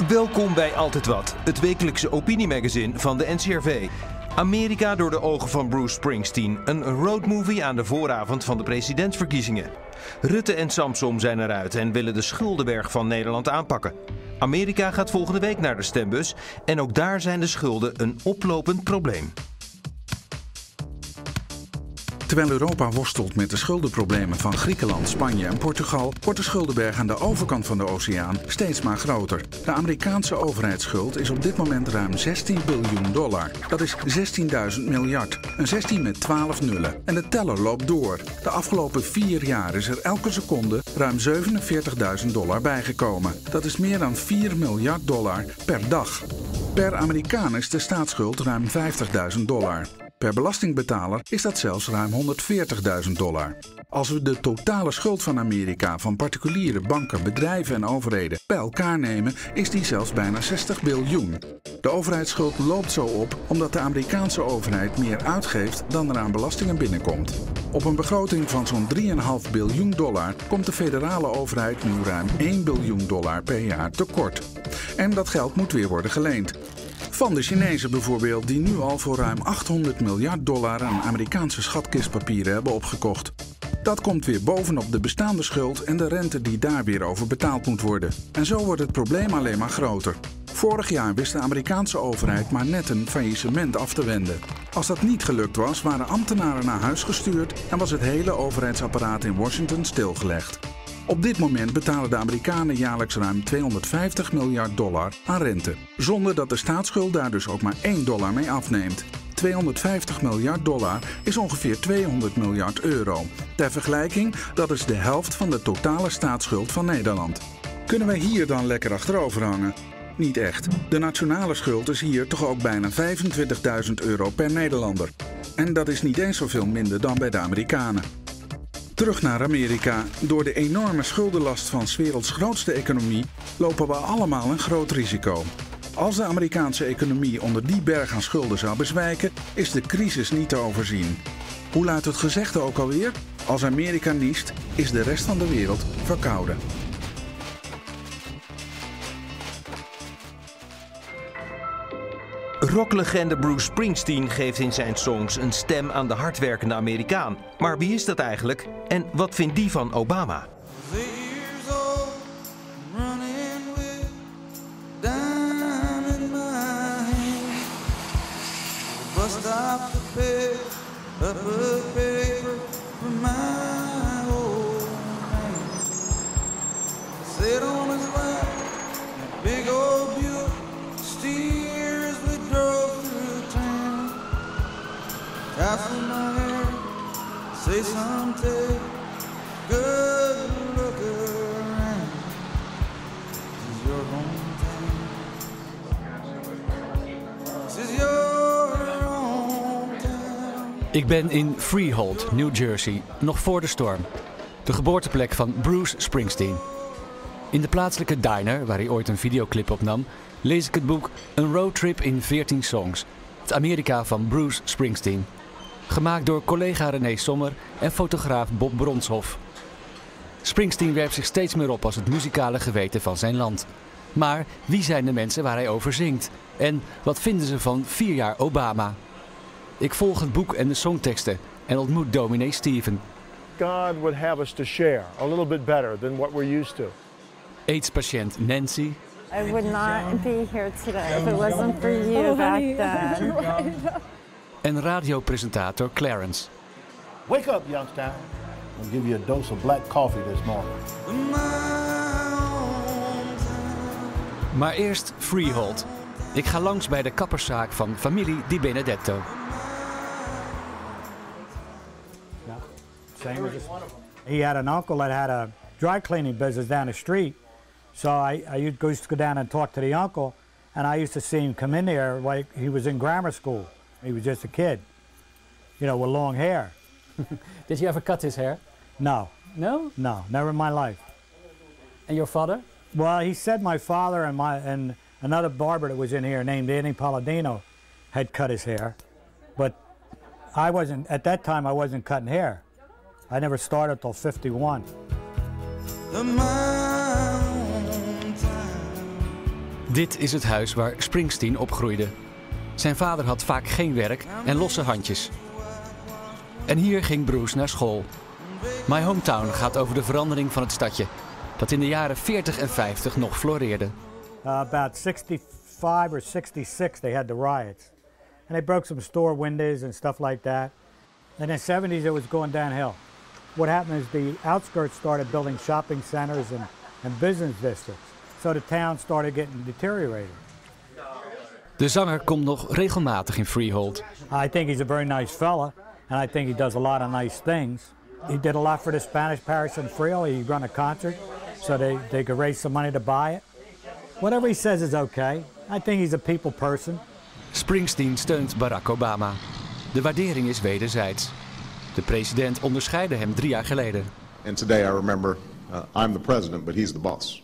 Welkom bij Altijd Wat, het wekelijkse opiniemagazine van de NCRV. Amerika door de ogen van Bruce Springsteen, een roadmovie aan de vooravond van de presidentsverkiezingen. Rutte en Samsom zijn eruit en willen de schuldenberg van Nederland aanpakken. Amerika gaat volgende week naar de stembus en ook daar zijn de schulden een oplopend probleem. Terwijl Europa worstelt met de schuldenproblemen van Griekenland, Spanje en Portugal, wordt de schuldenberg aan de overkant van de oceaan steeds maar groter. De Amerikaanse overheidsschuld is op dit moment ruim $16 biljoen. Dat is 16.000 miljard. Een 16 met 12 nullen. En de teller loopt door. De afgelopen 4 jaar is er elke seconde ruim $47.000 bijgekomen. Dat is meer dan $4 miljard per dag. Per Amerikaan is de staatsschuld ruim $50.000. Per belastingbetaler is dat zelfs ruim $140.000. Als we de totale schuld van Amerika van particuliere banken, bedrijven en overheden bij elkaar nemen, is die zelfs bijna $60 biljoen. De overheidsschuld loopt zo op omdat de Amerikaanse overheid meer uitgeeft dan er aan belastingen binnenkomt. Op een begroting van zo'n $3,5 biljoen komt de federale overheid nu ruim $1 biljoen per jaar tekort. En dat geld moet weer worden geleend. Van de Chinezen bijvoorbeeld, die nu al voor ruim $800 miljard aan Amerikaanse schatkistpapieren hebben opgekocht. Dat komt weer bovenop de bestaande schuld en de rente die daar weer over betaald moet worden. En zo wordt het probleem alleen maar groter. Vorig jaar wist de Amerikaanse overheid maar net een faillissement af te wenden. Als dat niet gelukt was, waren ambtenaren naar huis gestuurd en was het hele overheidsapparaat in Washington stilgelegd. Op dit moment betalen de Amerikanen jaarlijks ruim $250 miljard aan rente, zonder dat de staatsschuld daar dus ook maar $1 mee afneemt. $250 miljard is ongeveer €200 miljard. Ter vergelijking, dat is de helft van de totale staatsschuld van Nederland. Kunnen wij hier dan lekker achterover hangen? Niet echt. De nationale schuld is hier toch ook bijna €25.000 per Nederlander. En dat is niet eens zoveel minder dan bij de Amerikanen. Terug naar Amerika. Door de enorme schuldenlast van 's werelds grootste economie lopen we allemaal een groot risico. Als de Amerikaanse economie onder die berg aan schulden zou bezwijken, is de crisis niet te overzien. Hoe luidt het gezegde ook alweer? Als Amerika niest, is de rest van de wereld verkouden. Rocklegende Bruce Springsteen geeft in zijn songs een stem aan de hardwerkende Amerikaan. Maar wie is dat eigenlijk? En wat vindt die van Obama? Say something good, look around. This is your hometown. This is your hometown. Ik ben in Freehold, New Jersey, nog voor de storm. De geboorteplek van Bruce Springsteen. In de plaatselijke diner, waar hij ooit een videoclip opnam, lees ik het boek Een Roadtrip in 14 Songs. Het Amerika van Bruce Springsteen. Gemaakt door collega René Sommer en fotograaf Bob Bronshoff. Springsteen werpt zich steeds meer op als het muzikale geweten van zijn land. Maar wie zijn de mensen waar hij over zingt? En wat vinden ze van 4 jaar Obama? Ik volg het boek en de songteksten en ontmoet dominee Steven. God would have us to share a little bit better than what we're used to. AIDS-patiënt Nancy. I would not be here today if it wasn't for you back then. En radiopresentator Clarence. Wake up, youngster. I'll give you a dose of black coffee this morning. Maar eerst Freehold. Ik ga langs bij de kapperszaak van familie Di Benedetto. He had an uncle that had a dry cleaning business down the street. So I used to go down and talk to the uncle. And I used to see him come in there like he was in grammar school. He was just a kid, you know, with long hair. Did you ever cut his hair? No. No? No, never in my life. And your father? Well, he said my father and another barber that was in here named Andy Palladino had cut his hair. But I wasn't, at that time I wasn't cutting hair. I never started till 51. Dit is het huis waar Springsteen opgroeide. Zijn vader had vaak geen werk en losse handjes. En hier ging Bruce naar school. My Hometown gaat over de verandering van het stadje, dat in de jaren 40 en 50 nog floreerde. About 65 or 66 they had the riots. And they broke some store windows and stuff like that. And in the 70s it was going downhill. What happened is the outskirts started building shopping centers and business districts. So the town started getting deteriorated. De zanger komt nog regelmatig in Freehold. I think he's a very nice fella, and I think he does a lot of nice things. He did a lot for the Spanish parish in Freehold. He ran a concert, so they could raise some money to buy it. Whatever he says is okay. I think he's a people person. Springsteen steunt Barack Obama. De waardering is wederzijds. De president onderscheidde hem 3 jaar geleden. And today I remember, I'm the president, but he's the boss.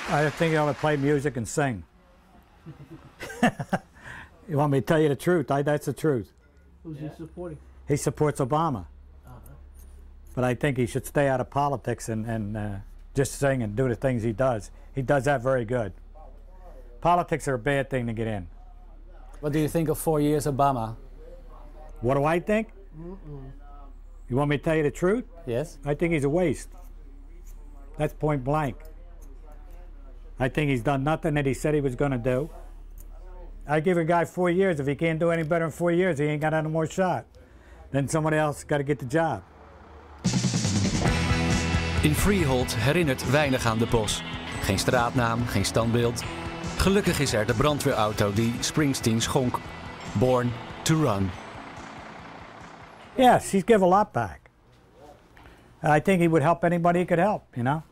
I think he ought to play music and sing. You want me to tell you the truth? That's the truth. Who's he supporting? He supports Obama. But I think he should stay out of politics and just sing and do the things he does. He does that very good. Politics are a bad thing to get in. What do you think of 4 years Obama? What do I think? You want me to tell you the truth? Yes. I think he's a waste. That's point blank. I think he's done nothing that he said he was going to do. I give a guy 4 years. If he can't do any better in 4 years, he ain't got any more shot. Then somebody else got to get the job. In Freehold herinnert weinig aan de bos. Geen straatnaam, geen standbeeld. Gelukkig is er de brandweerauto die Springsteen schonk. Born to Run. Yes, he's give a lot back. I think he would help anybody he could help, you know?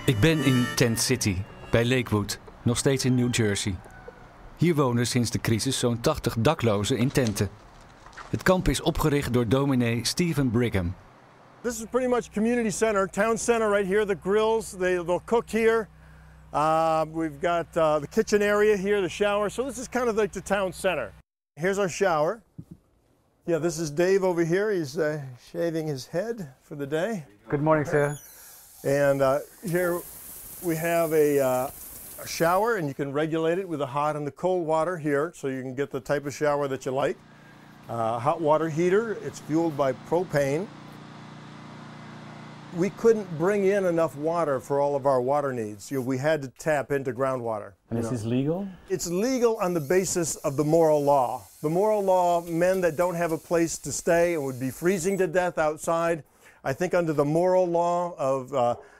Ik ben in Tent City, bij Lakewood, nog steeds in New Jersey. Hier wonen sinds de crisis zo'n 80 daklozen in tenten. Het kamp is opgericht door dominee Stephen Brigham. This is pretty much community center, town center right here. The grills, they'll cook here. We've got the kitchen area here, the shower. So this is kind of like the town center. Here's our shower. Yeah, this is Dave over here. He's shaving his head for the day. Good morning, sir. And here we have a shower, and you can regulate it with the hot and the cold water here, so you can get the type of shower that you like. Hot water heater, it's fueled by propane. We couldn't bring in enough water for all of our water needs. We had to tap into groundwater. And is this legal? It's legal on the basis of the moral law. The moral law, men that don't have a place to stay and would be freezing to death outside. I think under the moral law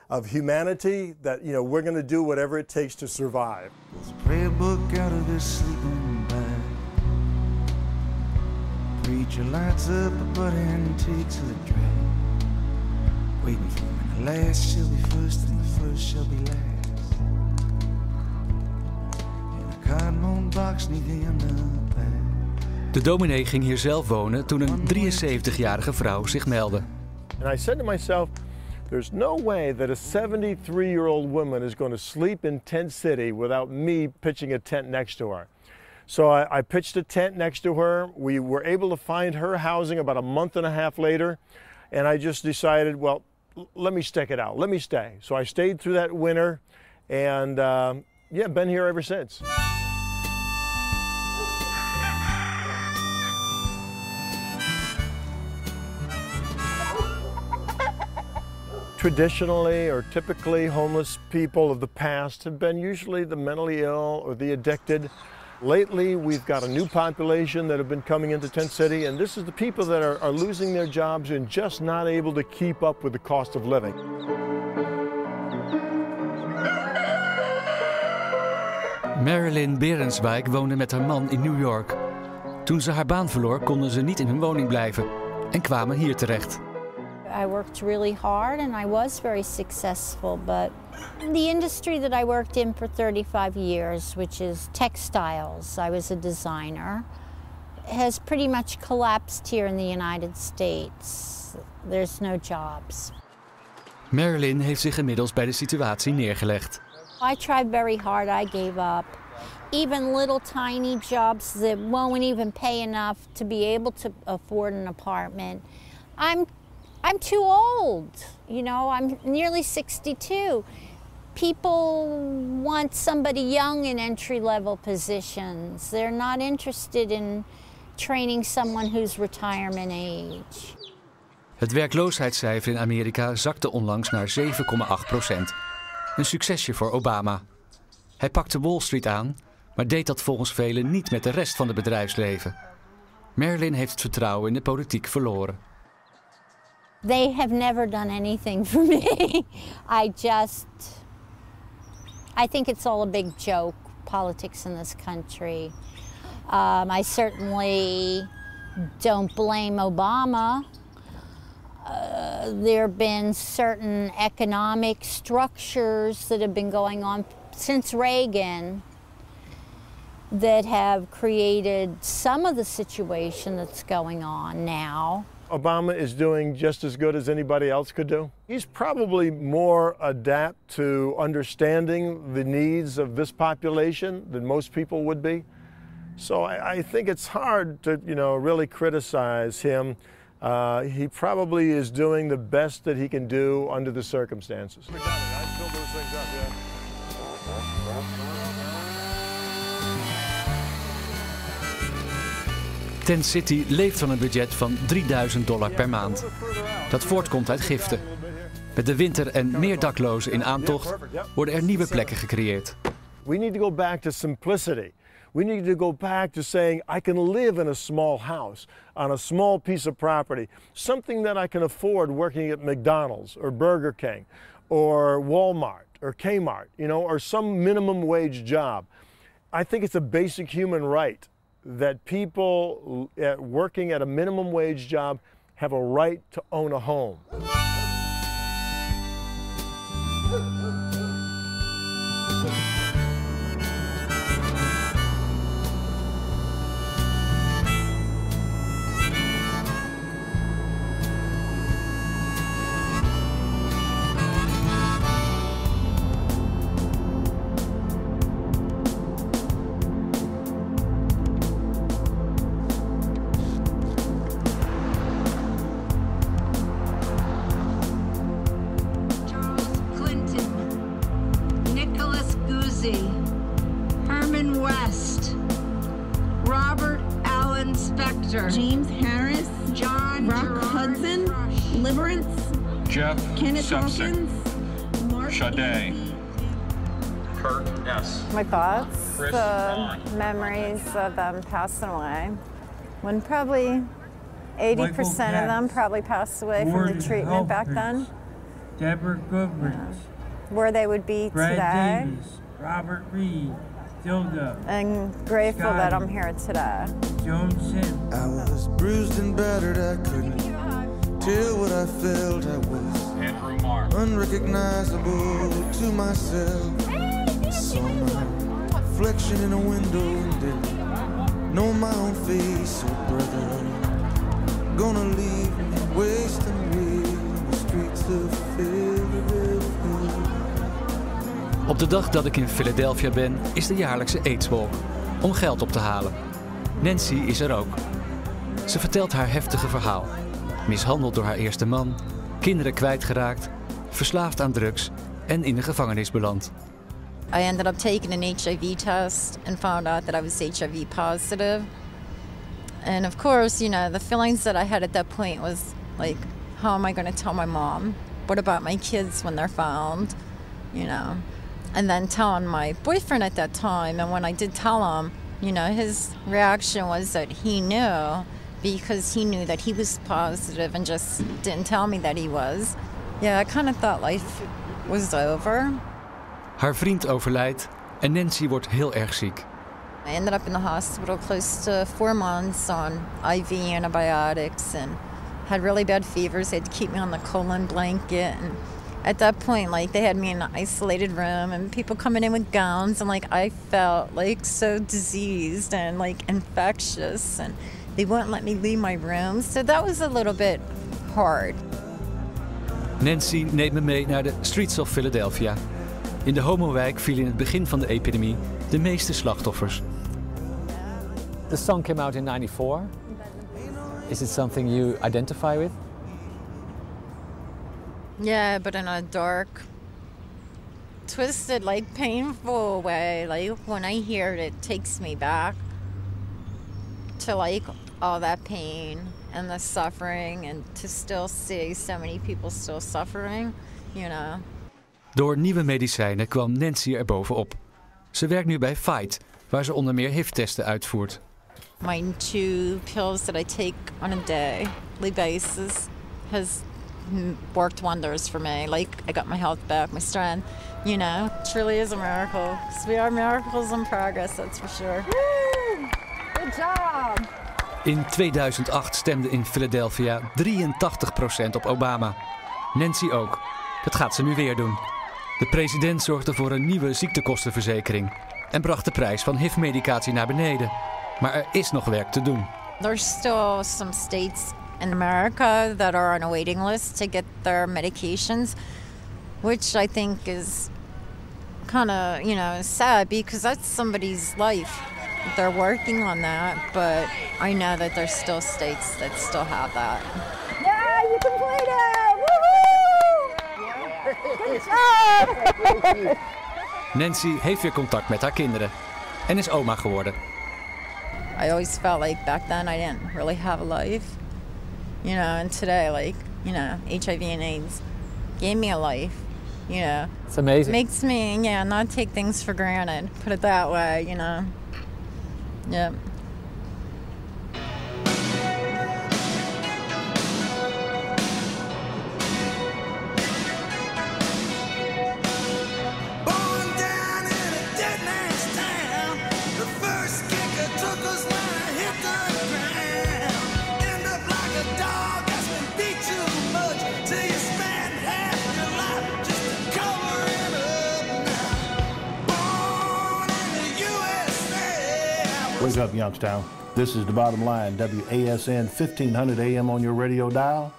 of humanity, that we're going to do whatever it takes to survive. Let's pray a book out of his sleeping bag. Preacher lights up a butt and takes the drag. Waiting for him, and the last shall be first, and the first shall be last. In a cardboard box neath the underpass. De dominee ging hier zelf wonen toen een 73-jarige vrouw zich meldde. And I said to myself, there's no way that a 73-year-old woman is going to sleep in Tent City without me pitching a tent next to her. So I pitched a tent next to her. We were able to find her housing about a month and a half later. And I just decided, well, let me stick it out. Let me stay. So I stayed through that winter and been here ever since. Traditionally or typically, homeless people of the past have been usually the mentally ill or the addicted. Lately, we've got a new population that have been coming into Tent City, and this is the people that are losing their jobs and just not able to keep up with the cost of living. Marilyn Berenswijk woonde met haar man in New York. Toen ze haar baan verloor, konden ze niet in hun woning blijven en kwamen hier terecht. I worked really hard and I was very successful, but the industry that I worked in for 35 years, which is textiles, I was a designer, has pretty much collapsed here in the United States. There's no jobs. Marilyn heeft zich inmiddels bij de situatie neergelegd. I tried very hard, I gave up. Even little tiny jobs that won't even pay enough to be able to afford an apartment. I'm too old, you know, I'm nearly 62. People want somebody young in entry-level positions. They're not interested in training someone who's retirement age. Het werkloosheidscijfer in Amerika zakte onlangs naar 7,8%. Een succesje voor Obama. Hij pakte Wall Street aan, maar deed dat volgens velen niet met de rest van het bedrijfsleven. Marilyn heeft het vertrouwen in de politiek verloren. They have never done anything for me. I think it's all a big joke, politics in this country. I certainly don't blame Obama. There have been certain economic structures that have been going on since Reagan that have created some of the situation that's going on now. Obama is doing just as good as anybody else could do. He's probably more adept to understanding the needs of this population than most people would be. So I think it's hard to, really criticize him. He probably is doing the best that he can do under the circumstances. Tent City leeft van een budget van $3.000 per maand. Dat voortkomt uit giften. Met de winter en meer daklozen in aantocht worden er nieuwe plekken gecreëerd. We need to go back to simplicity. We need to go back to saying I can live in a small house, on a small piece of property, something that I can afford working at McDonald's or Burger King or Walmart or Kmart, or some minimum wage job. I think it's a basic human right that people working at a minimum wage job have a right to own a home. Herman West, Robert Allen Spector, James Harris, John Rock Hudson, Liberance, Jeff Kenneth Hawkins, Sade, Kurt S. My thoughts, Chris the Vaughn. memories of them passing away. When probably 80% of them probably passed away from the treatment back then. Deborah Goodrich, Where they would be Brad today. Davis, Robert Reed, Dilda, And grateful that I'm here today. Joan Sim. I was bruised and battered, I couldn't tell what I felt. I was Andrew Mark. unrecognizable to myself. I saw my reflection in a window and didn't know my own face. Oh brother, gonna leave me wasting away in the streets of Philadelphia. Op de dag dat ik in Philadelphia ben, is de jaarlijkse AIDS-walk. Om geld op te halen. Nancy is er ook. Ze vertelt haar heftige verhaal. Mishandeld door haar eerste man, kinderen kwijtgeraakt, verslaafd aan drugs en in de gevangenis beland. I ended up taking an HIV test and found out that I was HIV positive. And of course, the feelings that I had at that point was like, how am I going to tell my mom? What about my kids when they're found? And then telling my boyfriend at that time. And when I did tell him, his reaction was that he knew, because he knew that he was positive and just didn't tell me that he was. Yeah, I kind of thought life was over. Haar vriend overlijdt En Nancy wordt heel erg ziek. I ended up in the hospital close to 4 months on IV antibiotics and had really bad fevers. They had to keep me on the colon blanket. And at that point, like, they had me in an isolated room and people coming in with gowns, and like I felt like so diseased and like infectious, and they wouldn't let me leave my room. So that was a little bit hard. Nancy neemt me mee naar de streets of Philadelphia. In de homowijk vielen in het begin van de epidemie de meeste slachtoffers. The song came out in '94. Is it something you identify with? Yeah, but in a dark, twisted, like painful way. Like when I hear it, it takes me back to like all that pain and the suffering, and to still see so many people still suffering, you know. Door nieuwe medicijnen kwam Nancy er bovenop. Ze werkt nu bij Fight, waar ze onder meer HIV-testen uitvoert. My 2 pills that I take on a daily basis has worked wonders for me. Like, I got my health back, my strength, you know. It truly is a miracle. So we are miracles in progress, that's for sure. Woo! Good job! In 2008 stemde in Philadelphia 83% op Obama. Nancy ook. Dat gaat ze nu weer doen. De president zorgde voor een nieuwe ziektekostenverzekering en bracht de prijs van HIV-medicatie naar beneden. Maar er is nog werk te doen. There's still some states in America that are on a waiting list to get their medications, which I think is kind of, you know, sad, because that's somebody's life. They're working on that, but I know that there's still states that still have that. Yeah, you completed! Woohoo! Good job! Nancy heeft weer contact met haar kinderen en is oma geworden. I always felt like back then I didn't really have a life, you know, and today, like, you know, HIV and AIDS gave me a life, you know. It's amazing. Makes me, yeah, not take things for granted, put it that way, you know. Yeah. Wake up, Youngstown. This is The Bottom Line, WASN 1500 AM on your radio dial.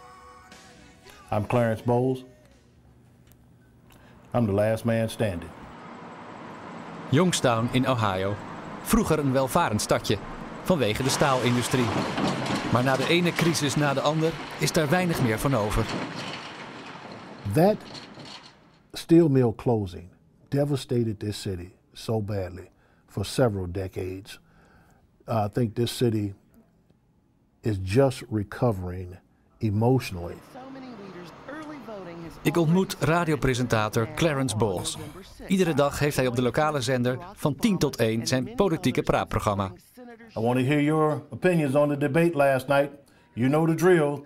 I'm Clarence Bowles. I'm the last man standing. Youngstown in Ohio. Vroeger een welvarend stadje, vanwege de staalindustrie. Maar na de ene crisis na de ander is daar weinig meer van over. That steel mill closing devastated this city so badly for several decades. I think this city is just recovering emotionally. Ik ontmoet radiopresentator Clarence Bowles. Iedere dag heeft hij op de lokale zender van 10 tot 1 zijn politieke praatprogramma. I want to hear your opinions on the debate last night. You know the drill,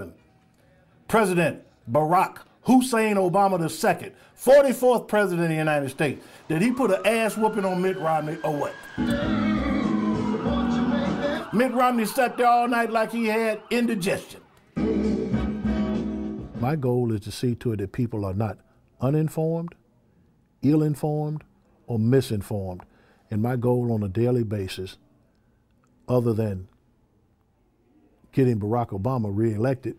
330-744-5117. President Barack Hussein Obama II, 44th president of the United States. Did he put an ass whooping on Mitt Romney or what? Mitt Romney sat there all night like he had indigestion. My goal is to see to it that people are not uninformed, ill-informed, or misinformed. And my goal on a daily basis, other than getting Barack Obama reelected,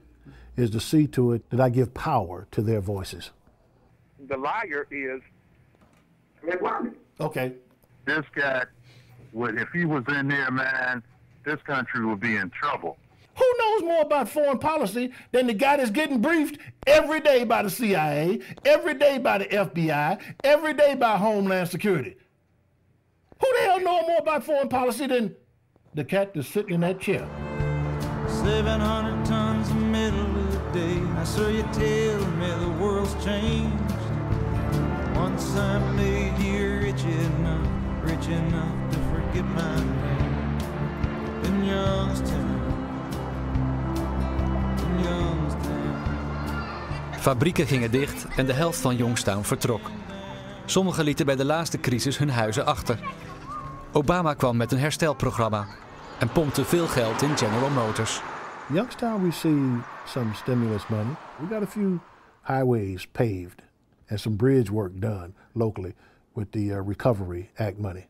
is to see to it that I give power to their voices. The liar is Mitt Romney. Okay. This guy, if he was in there, man, this country would be in trouble. Who knows more about foreign policy than the guy that's getting briefed every day by the CIA, every day by the FBI, every day by Homeland Security? Who the hell know more about foreign policy than the cat that's sitting in that chair? 700 tons of metal a day. I saw you tell me the world's changed. Once I made you rich enough to forget my name. In Youngstown. Fabrieken gingen dicht en de helft van Youngstown vertrok. Sommigen lieten bij de laatste crisis hun huizen achter. Obama kwam met een herstelprogramma en pompte veel geld in General Motors. Youngstown received some stimulus money. We got a few highways paved and some bridge work done locally with the Recovery Act money.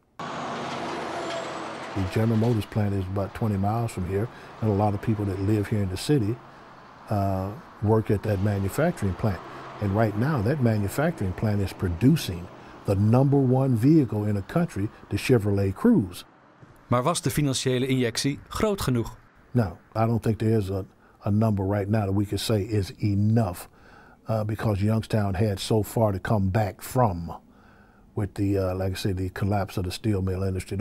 The General Motors plant is about 20 miles from here, and a lot of people that live here in the city work at that manufacturing plant. And right now, that manufacturing plant is producing the #1 vehicle in the country, the Chevrolet Cruze. Maar was de financiële injectie groot genoeg? No, I don't think there is a number right now that we can say is enough because Youngstown had so far to come back from with the, like I said, the collapse of the steel mill industry.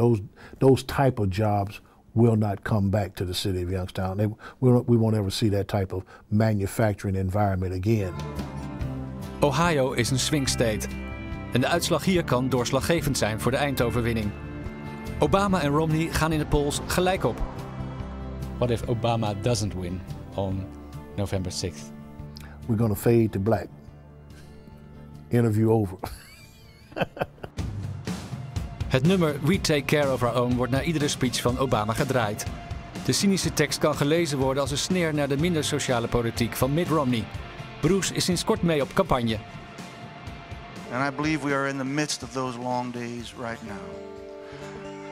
Those type of jobs will not come back to the city of Youngstown. We won't ever see that type of manufacturing environment again. Ohio is een swing state. En de uitslag hier kan doorslaggevend zijn voor de eindoverwinning. Obama en Romney gaan in de polls gelijk op. What if Obama doesn't win on November 6th? We're going to fade to black. Interview over. Het nummer We Take Care of Our Own wordt na iedere speech van Obama gedraaid. De cynische tekst kan gelezen worden als een sneer naar de minder sociale politiek van Mitt Romney. Bruce is sinds kort mee op campagne. And I believe we are in the midst of those long days right now.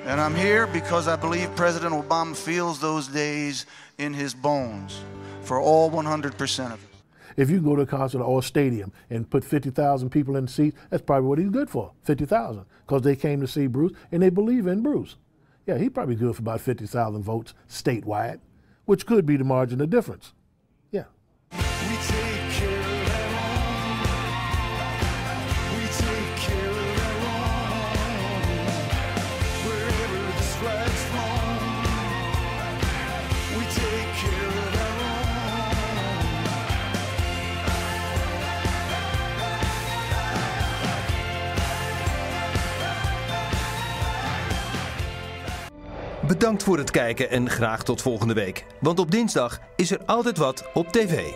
And I'm here because I believe President Obama feels those days in his bones for all 100% of it. If you go to a concert or a stadium and put 50,000 people in the seats, that's probably what he's good for, 50,000, because they came to see Bruce and they believe in Bruce. Yeah, he's probably good for about 50,000 votes statewide, which could be the margin of difference. Yeah. We take care of our own. We take care of our own. Wherever the strikes fall, we take care of our own. Bedankt voor het kijken en graag tot volgende week. Want op dinsdag is er altijd wat op tv.